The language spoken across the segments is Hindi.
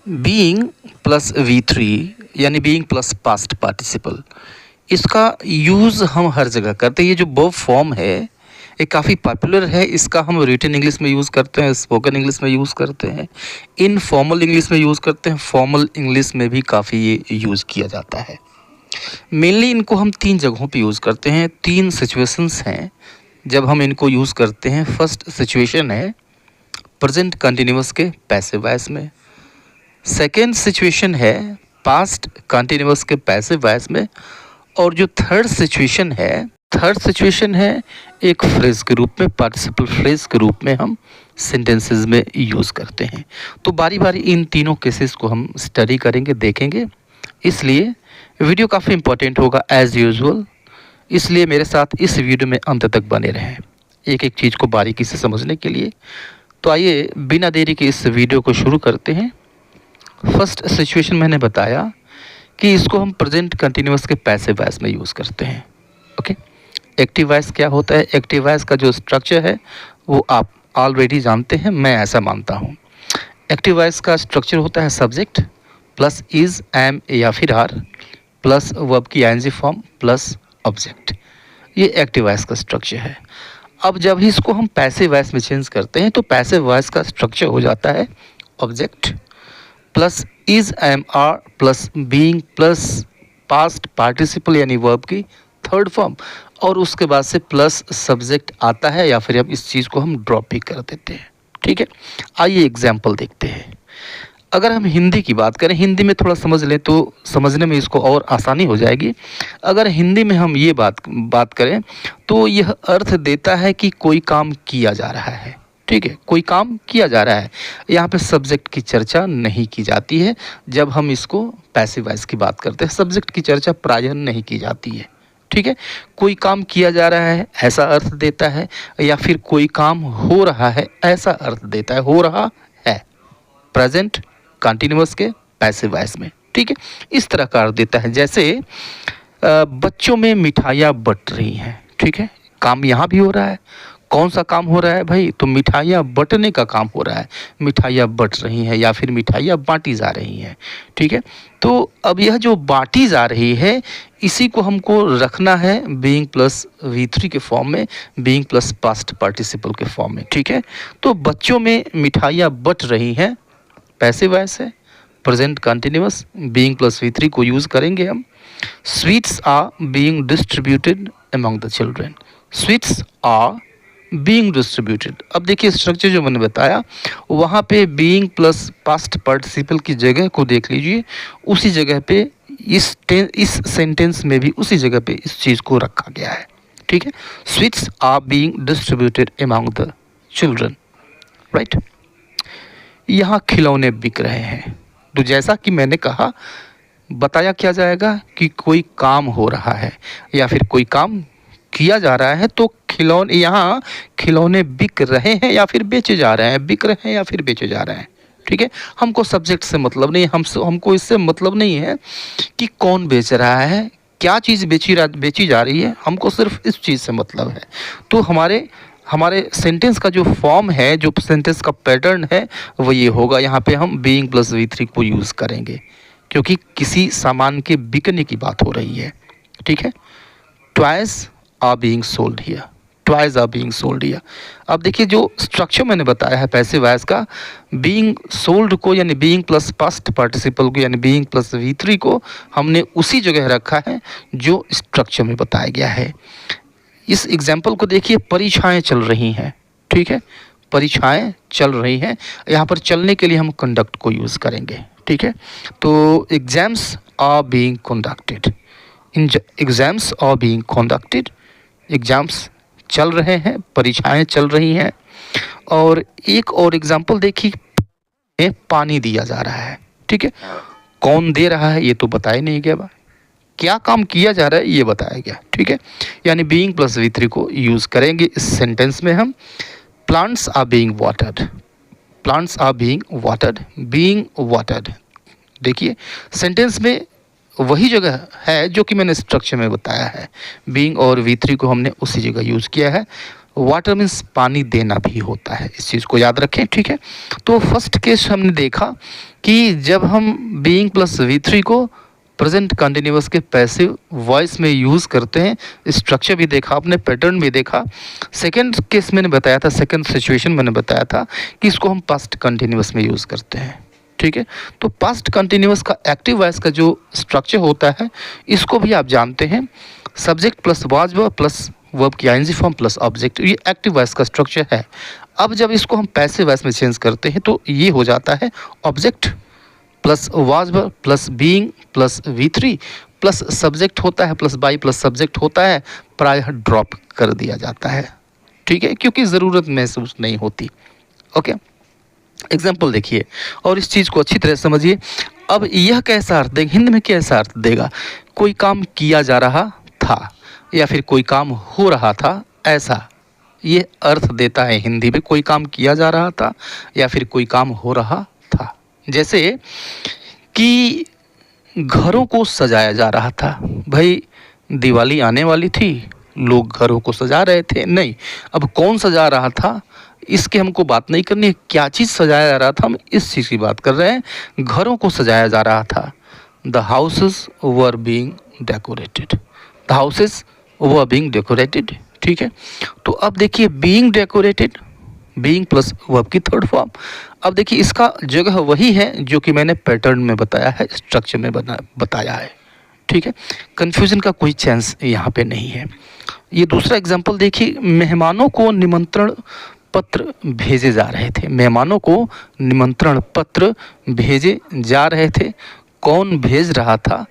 बीइंग प्लस V3 यानी बीइंग प्लस पास्ट पार्टिसिपल, इसका यूज़ हम हर जगह करते हैं। ये जो वर्ब फॉर्म है ये काफ़ी पॉपुलर है। इसका हम रिटन इंग्लिश में यूज़ करते हैं, स्पोकन इंग्लिश में यूज़ करते हैं, इनफॉर्मल इंग्लिश में यूज़ करते हैं, फॉर्मल इंग्लिश में भी काफ़ी ये यूज़ किया जाता है। मेनली इनको हम 3 जगहों पे यूज़ करते हैं। 3 सिचुएशंस हैं जब हम इनको यूज़ करते हैं। फर्स्ट सिचुएशन है प्रेजेंट कंटिन्यूअस के पैसिव वॉइस में। सेकेंड सिचुएशन है पास्ट कंटिन्यूअस के पैसिव वॉइस में। और जो थर्ड सिचुएशन है एक फ्रेज के रूप में, पार्टिसिपल फ्रेज के रूप में हम सेंटेंसेस में यूज़ करते हैं। तो बारी बारी इन तीनों केसेस को हम स्टडी करेंगे, देखेंगे। इसलिए वीडियो काफ़ी इंपॉर्टेंट होगा एज़ यूजुअल, इसलिए मेरे साथ इस वीडियो में अंत तक बने रहें एक एक चीज़ को बारीकी से समझने के लिए। तो आइए बिना देरी के इस वीडियो को शुरू करते हैं। फर्स्ट सिचुएशन मैंने बताया कि इसको हम प्रेजेंट कंटिन्यूअस के पैसिव वॉइस में यूज़ करते हैं। ओके, एक्टिव वॉइस क्या होता है? एक्टिव वॉइस का जो स्ट्रक्चर है वो आप ऑलरेडी जानते हैं, मैं ऐसा मानता हूँ। एक्टिव वॉइस का स्ट्रक्चर होता है सब्जेक्ट प्लस इज़, एम या फिर आर प्लस वर्ब की आईएनजी फॉर्म प्लस ऑब्जेक्ट। ये एक्टिव वॉइस का स्ट्रक्चर है। अब जब इसको हम पैसिव वॉइस में चेंज करते हैं तो पैसिव वॉइस का स्ट्रक्चर हो जाता है object plus is, am, are plus being plus past participle यानी वर्ब की थर्ड फॉर्म, और उसके बाद से प्लस सब्जेक्ट आता है, या फिर अब इस चीज़ को हम ड्रॉप भी कर देते हैं। ठीक है, आइए एग्जाम्पल देखते हैं। अगर हम हिंदी की बात करें, हिंदी में थोड़ा समझ लें तो समझने में इसको और आसानी हो जाएगी। अगर हिंदी में हम ये बात करें तो यह अर्थ देता है कि कोई काम किया जा रहा है। ठीक है, कोई काम किया जा रहा है। यहाँ पे सब्जेक्ट की चर्चा नहीं की जाती है। जब हम इसको पैसिव वॉइस की बात करते हैं, सब्जेक्ट की चर्चा प्रायः नहीं की जाती है। ठीक है, कोई काम किया जा रहा है ऐसा अर्थ देता है, या फिर कोई काम हो रहा है ऐसा अर्थ देता है। हो रहा है प्रेजेंट कंटिन्यूअस के पैसिव वॉइस में। ठीक है, इस तरह का अर्थ देता है। जैसे बच्चों में मिठाइयाँ बट रही हैं। ठीक है, काम यहाँ भी हो रहा है। कौन सा काम हो रहा है भाई? तो मिठाइयाँ बंटने का काम हो रहा है। मिठाइयाँ बट रही हैं या फिर मिठाइयाँ बांटी जा रही हैं। ठीक है, तो अब यह जो बांटी जा रही है इसी को हमको रखना है बीइंग प्लस V3 के फॉर्म में, बीइंग प्लस पास्ट पार्टिसिपल के फॉर्म में। ठीक है, तो बच्चों में मिठाइयाँ बट रही हैं पैसिव वॉइस है, present continuous, being plus V3 को यूज़ करेंगे हम। Sweets are being distributed among the children. Sweets are being distributed. अब देखिए स्ट्रक्चर जो मैंने बताया वहाँ पे बीइंग प्लस पास्ट पार्टिसिपल की जगह को देख लीजिए, उसी जगह पे इस सेंटेंस में भी उसी जगह पे इस चीज़ को रखा गया है। ठीक है, sweets are being distributed among the children, right. यहाँ खिलौने बिक रहे हैं, तो जैसा कि मैंने कहा बताया क्या जाएगा कि कोई काम हो रहा है या फिर कोई काम किया जा रहा है, तो खिलौने, यहाँ खिलौने बिक रहे हैं या फिर बेचे जा रहे हैं, बिक रहे हैं या फिर बेचे जा रहे हैं। ठीक है, हमको सब्जेक्ट से मतलब नहीं, हमको इससे मतलब नहीं है कि कौन बेच रहा है, क्या चीज़ बेची जा रही है, हमको सिर्फ इस चीज़ से मतलब है। तो हमारे सेंटेंस का जो फॉर्म है, जो सेंटेंस का पैटर्न है वो ये होगा। यहाँ पे हम बीइंग प्लस V3 को यूज़ करेंगे क्योंकि किसी सामान के बिकने की बात हो रही है। ठीक है, toys are being sold here, toys are being sold here. अब देखिए जो स्ट्रक्चर मैंने बताया है पैसिव वॉइस का, बीइंग सोल्ड को यानी बीइंग प्लस पास्ट पार्टिसिपल को यानी बीइंग प्लस V3 को हमने उसी जगह रखा है जो स्ट्रक्चर में बताया गया है। इस एग्जाम्पल को देखिए, परीक्षाएं चल रही हैं। ठीक है, परीक्षाएं चल रही हैं, यहाँ पर चलने के लिए हम कंडक्ट को यूज़ करेंगे। ठीक है, तो exams are being conducted, exams are being conducted, exams चल रहे हैं, परीक्षाएं चल रही हैं। और एक और एग्जाम्पल देखिए, पानी दिया जा रहा है। ठीक है, कौन दे रहा है ये तो बताया नहीं गया, क्या काम किया जा रहा है ये बताया गया। ठीक है, यानी बीइंग प्लस V3 को यूज़ करेंगे इस सेंटेंस में हम। Plants are being watered, plants are being watered, being watered. देखिए सेंटेंस में वही जगह है जो कि मैंने स्ट्रक्चर में बताया है। बीइंग और V3 को हमने उसी जगह यूज़ किया है। वाटर मीन्स पानी देना भी होता है, इस चीज़ को याद रखें, ठीक है। तो फर्स्ट केस हमने देखा कि जब हम बीइंग प्लस V3 को प्रेजेंट कंटिन्यूअस के पैसिव वॉइस में यूज़ करते हैं, स्ट्रक्चर भी देखा आपने, पैटर्न भी देखा। सेकंड केस मैंने बताया था, सेकंड सिचुएशन मैंने बताया था कि इसको हम पास्ट कंटिन्यूअस में यूज़ करते हैं, ठीक है। तो पास्ट कंटिन्यूअस का एक्टिव वॉइस का जो स्ट्रक्चर होता है, इसको भी आप जानते हैं, subject plus was verb plus verb की आईएनजी फॉर्म प्लस ऑब्जेक्ट, ये एक्टिव वॉइस का स्ट्रक्चर है। अब जब इसको हम पैसिव वॉइस में चेंज करते हैं तो ये हो जाता है object plus was verb plus being plus V3 plus subject होता है प्लस बाई प्लस सब्जेक्ट होता है, प्रायः ड्रॉप कर दिया जाता है, ठीक है, क्योंकि ज़रूरत महसूस नहीं होती। ओके, एग्जाम्पल देखिए और इस चीज़ को अच्छी तरह समझिए। अब यह कैसा अर्थ देगा, हिंदी में कैसा अर्थ देगा, कोई काम किया जा रहा था या फिर कोई काम हो रहा था, ऐसा ये अर्थ देता है हिंदी में। कोई काम किया जा रहा था या फिर कोई काम हो रहा था। जैसे कि घरों को सजाया जा रहा था, भाई दिवाली आने वाली थी, लोग घरों को सजा रहे थे, नहीं, अब कौन सजा रहा था इसके हमको बात नहीं करनी है, क्या चीज़ सजाया जा रहा था, हम इस चीज़ की बात कर रहे हैं, घरों को सजाया जा रहा था। The houses were being decorated, the houses were being decorated, ठीक है। तो अब देखिए being decorated, being plus verb की थर्ड फॉर्म। अब देखिए इसका जगह वही है जो कि मैंने पैटर्न में बताया है, स्ट्रक्चर में बताया है, ठीक है। कन्फ्यूजन का कोई चांस यहाँ पे नहीं है। ये दूसरा एग्जाम्पल देखिए, मेहमानों को निमंत्रण पत्र भेजे जा रहे थे, मेहमानों को निमंत्रण पत्र भेजे जा रहे थे, कौन भेज रहा था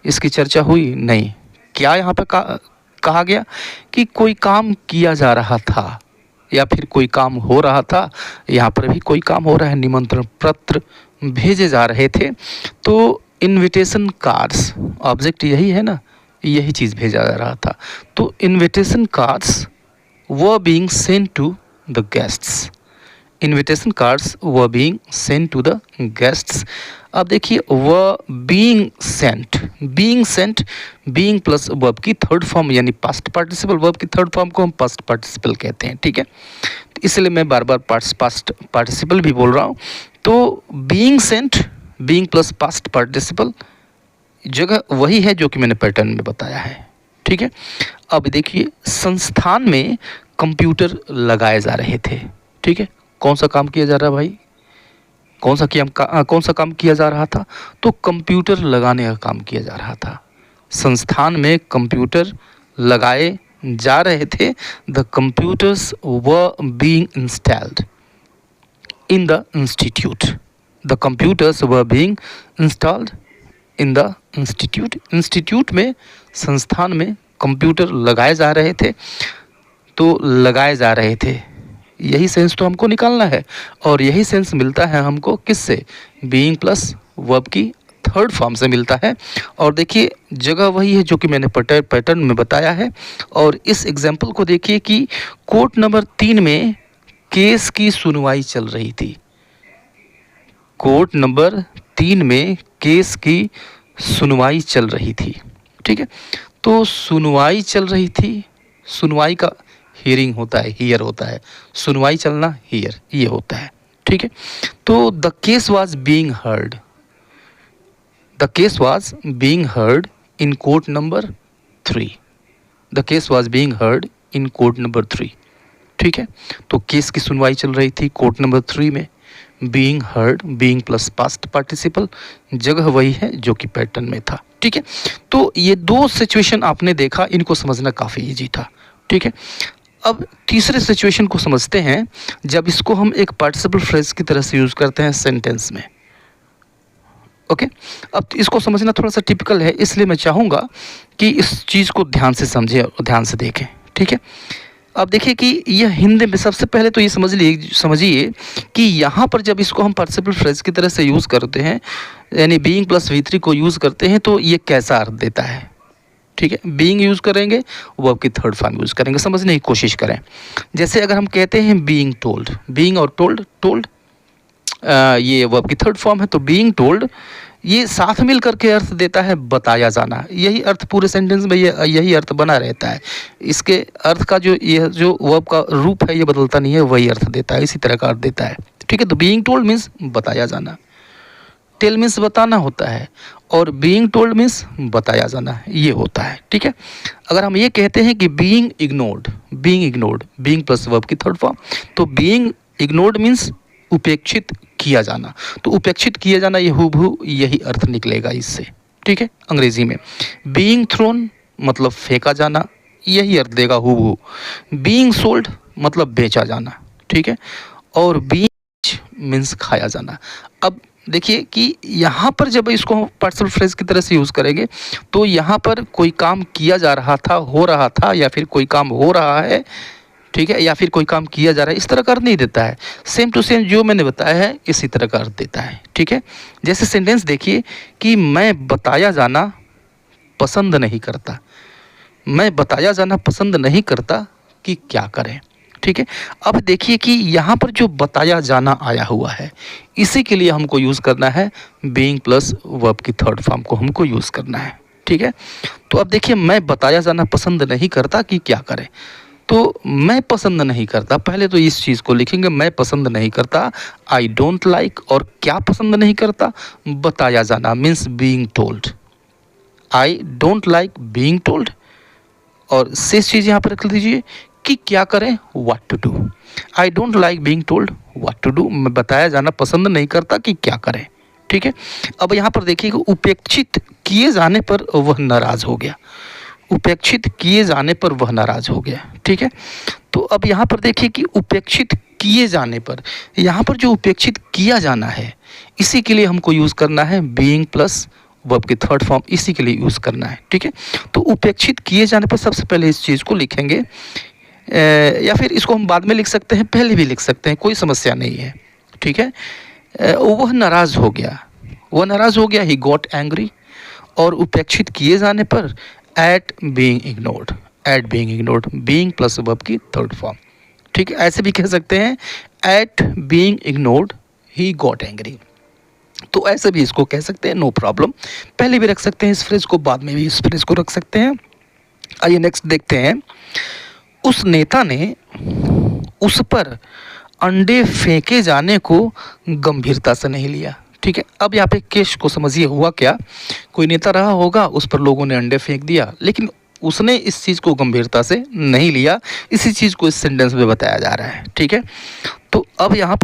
इसकी चर्चा हुई नहीं। क्या यहाँ पे कहा गया कि कोई काम किया जा रहा था या फिर कोई काम हो रहा था, यहाँ पर भी कोई काम हो रहा है, निमंत्रण पत्र भेजे जा रहे थे। तो इनविटेशन कार्ड्स, ऑब्जेक्ट यही है ना, यही चीज़ भेजा जा रहा था। तो invitation cards were being sent to the guests, invitation cards were being sent to the guests। अब देखिए were being sent, being plus verb की थर्ड फॉर्म यानी पास्ट पार्टिसिपल, वर्ब की थर्ड फॉर्म को हम पास्ट पार्टिसिपल कहते हैं, ठीक है। इसलिए मैं बार बार पास्ट पार्टिसिपल भी बोल रहा हूँ। तो being sent, being plus past participle, जगह वही है जो कि मैंने पैटर्न में बताया है, ठीक है। अब देखिए संस्थान में कंप्यूटर लगाए जा रहे थे, ठीक है। कौन सा काम किया जा रहा है भाई, कौन सा काम किया जा रहा था, तो कंप्यूटर लगाने का काम किया जा रहा था। संस्थान में कंप्यूटर लगाए जा रहे थे, the computers were being installed in the institute, the computers were being installed in the institute, institute में, संस्थान में कंप्यूटर लगाए जा रहे थे, तो लगाए जा रहे थे, यही सेंस तो हमको निकालना है और यही सेंस मिलता है हमको किससे, बीइंग प्लस वर्ब की थर्ड फॉर्म से मिलता है। और देखिए जगह वही है जो कि मैंने पैटर्न में बताया है। और इस एग्जाम्पल को देखिए कि कोर्ट नंबर 3 में केस की सुनवाई चल रही थी, कोर्ट नंबर 3 में केस की सुनवाई चल रही थी, ठीक है। तो सुनवाई चल रही थी, सुनवाई का हियरिंग होता है, हियर होता है, सुनवाई चलना हियर ये होता है, ठीक है। तो the case was being heard, the case was being heard in court number 3, the case was being heard in court number 3, ठीक है। तो केस की सुनवाई चल रही थी कोर्ट नंबर 3 में, being heard, being plus past participle, जगह वही है जो कि पैटर्न में था, ठीक है। तो ये दो सिचुएशन आपने देखा, इनको समझना काफ़ी इजी था, ठीक है। अब तीसरे सिचुएशन को समझते हैं, जब इसको हम एक पार्टिसिपल फ्रेज की तरह से यूज़ करते हैं सेंटेंस में, ओके। अब इसको समझना थोड़ा सा टिपिकल है, इसलिए मैं चाहूँगा कि इस चीज़ को ध्यान से समझें और ध्यान से देखें, ठीक है। अब देखिए कि यह हिंदी में, सबसे पहले तो ये समझिए कि यहाँ पर जब इसको हम पार्टिसिपल फ्रेज की तरह से यूज़ करते हैं, यानी बीइंग प्लस V3 को यूज़ करते हैं, तो ये कैसा अर्थ देता है, ठीक है। बीइंग यूज़ करेंगे, वर्ब की थर्ड फॉर्म यूज़ करेंगे, समझने की कोशिश करें। जैसे अगर हम कहते हैं बीइंग टोल्ड, बीइंग और टोल्ड, ये वर्ब की थर्ड फॉर्म है, तो बीइंग टोल्ड ये साथ मिल करके अर्थ देता है बताया जाना। यही अर्थ पूरे सेंटेंस में यही अर्थ बना रहता है। इसके अर्थ का जो वर्ब का रूप है ये बदलता नहीं है, वही अर्थ देता है, इसी तरह का अर्थ देता है। ठीक है, तो बीइंग टोल्ड मीन्स बताया जाना, टेल मीन्स बताना होता है, और बीइंग टोल्ड मीन्स बताया जाना ये होता है। ठीक है, अगर हम ये कहते हैं कि being ignored, being plus verb की थर्ड फॉर्म, तो बीइंग इग्नोर्ड मीन्स उपेक्षित किया जाना। तो उपेक्षित किया जाना ये हूबहू यही अर्थ निकलेगा इससे। ठीक है, अंग्रेजी में बीइंग थ्रोन मतलब फेंका जाना, यही अर्थ देगा हूबहू। बीइंग सोल्ड मतलब बेचा जाना। ठीक है, और बीइंग मीन्स खाया जाना। अब देखिए कि यहाँ पर जब इसको हम पार्टिसिपल फ्रेज की तरह से यूज़ करेंगे तो यहाँ पर कोई काम किया जा रहा था, हो रहा था, या फिर कोई काम हो रहा है, ठीक है, या फिर कोई काम किया जा रहा है, इस तरह का अर्थ नहीं देता है। सेम टू सेम जो मैंने बताया है इसी तरह का अर्थ देता है। ठीक है, जैसे सेंटेंस देखिए कि मैं बताया जाना पसंद नहीं करता, मैं बताया जाना पसंद नहीं करता कि क्या करें। ठीक है, अब देखिए कि यहाँ पर जो बताया जाना आया हुआ है इसी के लिए हमको यूज़ करना है बीइंग प्लस वर्ब की थर्ड फॉर्म को हमको यूज़ करना है। ठीक है, तो अब देखिए मैं बताया जाना पसंद नहीं करता कि क्या करें। तो मैं पसंद नहीं करता, पहले तो इस चीज़ को लिखेंगे, मैं पसंद नहीं करता, आई डोंट लाइक, और क्या पसंद नहीं करता, बताया जाना means being told. I don't like being told, और शेष चीज़ यहाँ पर रख दीजिए कि क्या करें, what to do. I don't like being told what to do, मैं बताया जाना पसंद नहीं करता कि क्या करें। ठीक है, अब यहाँ पर देखिए कि उपेक्षित किए जाने पर वह नाराज़ हो गया, उपेक्षित किए जाने पर वह नाराज़ हो गया। ठीक है, तो अब यहाँ पर देखिए कि उपेक्षित किए जाने पर, यहाँ पर जो उपेक्षित किया जाना है इसी के लिए हमको यूज़ करना है बीइंग प्लस वर्ब की थर्ड फॉर्म, इसी के लिए यूज़ करना है। ठीक है, तो उपेक्षित किए जाने पर सबसे पहले इस चीज़ को लिखेंगे, या फिर इसको हम बाद में लिख सकते हैं, पहले भी लिख सकते हैं, कोई समस्या नहीं है। ठीक है, वह नाराज़ हो गया, वह नाराज़ हो गया, ही गॉट एंग्री, और उपेक्षित किए जाने पर eight being ignored, eight being ignored, being plus verb की थर्ड फॉर्म। ठीक है, ऐसे भी कह सकते हैं eight being ignored he got angry, तो ऐसे भी इसको कह सकते हैं, नो प्रॉब्लम। पहले भी रख सकते हैं इस फ्रेज को, बाद में भी इस फ्रेज को रख सकते हैं। आइए नेक्स्ट देखते हैं, उस नेता ने उस पर अंडे फेंके जाने को गंभीरता से नहीं लिया। ठीक है, अब यहाँ पे केस को समझिए, हुआ क्या, कोई नेता रहा होगा, उस पर लोगों ने अंडे फेंक दिया, लेकिन उसने इस चीज़ को गंभीरता से नहीं लिया। इसी चीज़ को इस सेंटेंस में बताया जा रहा है। ठीक है, तो अब यहाँ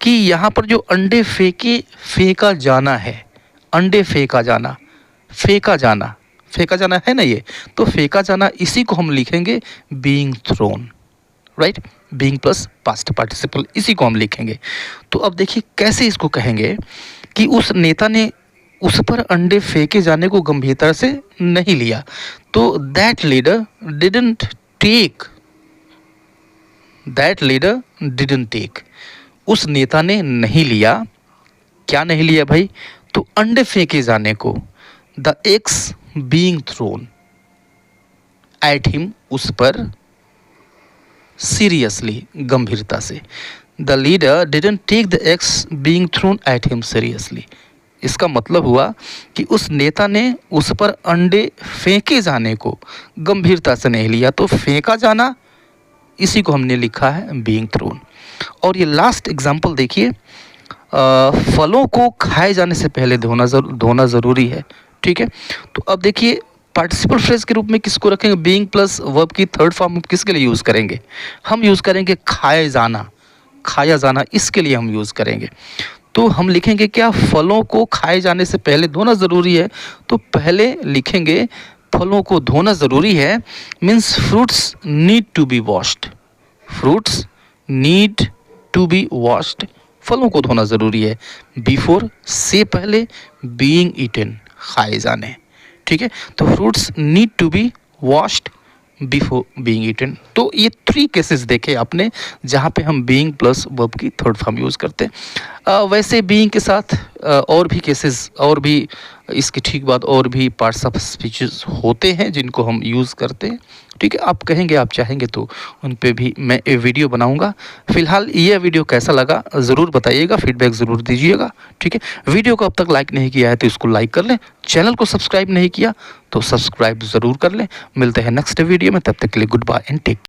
कि यहाँ पर जो अंडे फेंका जाना है, अंडे फेंका जाना, फेंका जाना है ना, ये तो फेंका जाना इसी को हम लिखेंगे being thrown, right, being plus past participle, इसी को हम लिखेंगे। तो अब देखिए कैसे इसको कहेंगे कि उस नेता ने उस पर अंडे फेंके जाने को गंभीरता से नहीं लिया, तो that leader didn't take, that leader didn't take, उस नेता ने नहीं लिया, क्या नहीं लिया भाई, तो अंडे फेंके जाने को, the eggs being thrown at him, उस पर, सीरियसली, गंभीरता से, the leader didn't take the eggs being thrown at him seriously. इसका मतलब हुआ कि उस नेता ने उस पर अंडे फेंके जाने को गंभीरता से नहीं लिया, तो फेंका जाना इसी को हमने लिखा है बीइंग थ्रोन। और ये लास्ट एग्जाम्पल देखिए, फलों को खाए जाने से पहले धोना ज़रूरी है। ठीक है, तो अब देखिए पार्टिसिपल फ्रेज के रूप में किसको रखेंगे, बीइंग प्लस वर्ब की थर्ड फॉर्म किसके लिए यूज़ करेंगे, हम यूज़ करेंगे खाए जाना, खाया जाना, इसके लिए हम यूज़ करेंगे। तो हम लिखेंगे क्या, फलों को खाए जाने से पहले धोना ज़रूरी है, तो पहले लिखेंगे फलों को धोना ज़रूरी है, means fruits need to be washed, fruits need to be washed, फलों को धोना ज़रूरी है, बिफोर से पहले, बीइंग ईटन, खाए जाने। ठीक है, तो fruits need to be washed before being eaten. तो ये 3 केसेस देखे आपने जहाँ पे हम बीइंग प्लस वर्ब की थर्ड फॉर्म यूज़ करते हैं। वैसे बीइंग के साथ और भी केसेस, और भी इसके ठीक बाद और भी पार्ट्स ऑफ स्पीचेस होते हैं जिनको हम यूज़ करते हैं। ठीक है, आप कहेंगे, आप चाहेंगे तो उन पे भी मैं वीडियो बनाऊंगा। फिलहाल ये वीडियो कैसा लगा ज़रूर बताइएगा, फीडबैक ज़रूर दीजिएगा। ठीक है, वीडियो को अब तक लाइक नहीं किया है तो इसको लाइक कर लें, चैनल को सब्सक्राइब नहीं किया तो सब्सक्राइब ज़रूर कर लें। मिलते हैं नेक्स्ट वीडियो में, तब तक के लिए गुड बाय एंड टेक।